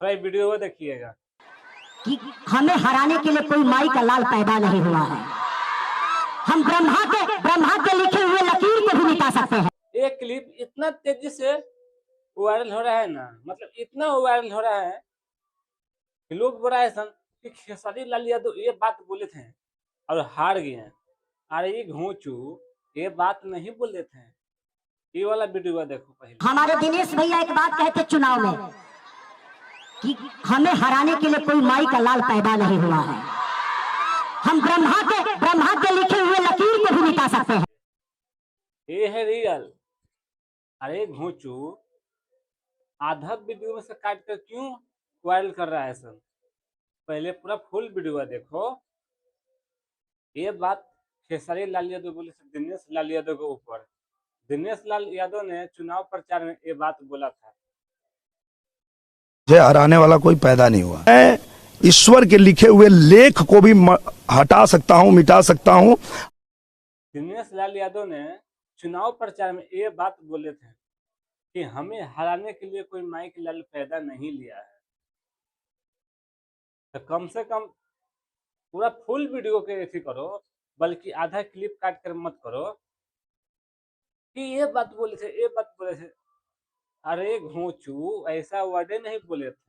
थोड़ा वीडियो देखिएगा कि हमें हराने के लिए कोई माई का लाल पैदा नहीं हुआ है। हम ब्रह्मा के लिखे हुए लकीर को भी मिटा सकते हैं। एक क्लिप इतना तेजी से वायरल हो रहा है ना, मतलब इतना वायरल हो रहा है कि लोग बोल रहे हैं कि खेसारी लाल यादव ये बात बोले थे और हार गए हैं। अरे ये घोंचू ये बात नहीं बोले थे। ये वाला वीडियो देखो पहले। हमारे दिनेश भैया एक बात कहते चुनाव में कि हमें हराने के लिए कोई माई का लाल पैदा नहीं हुआ है। हम ब्रह्मा के लिखे हुए लकीर को भी मिटा सकते हैं। ये है रियल। अरे घोंचू आधा वीडियो में से काट कर क्यों वायरल कर रहा है सब? पहले पूरा फुल वीडियो देखो। ये बात खेसारी लाल यादव बोले दिनेश लाल यादव के ऊपर। दिनेश लाल यादव ने चुनाव प्रचार में ये बात बोला था, मुझे हराने वाला कोई पैदा नहीं हुआ। मैं ईश्वर के लिखे हुए लेख को भी हटा सकता हूं, मिटा सकता हूं। दिनेश लाल यादव ने चुनाव प्रचार में ये बात बोले थे कि हमें हराने के लिए कोई माई के लाल पैदा नहीं लिया है। तो कम से कम पूरा फुल वीडियो के ऐसी करो, बल्कि आधा क्लिप काट कर मत करो कि ये बात बोले थे, ये बात बोले थे। अरे घोंचू ऐसा वर्ड नहीं बोले थे।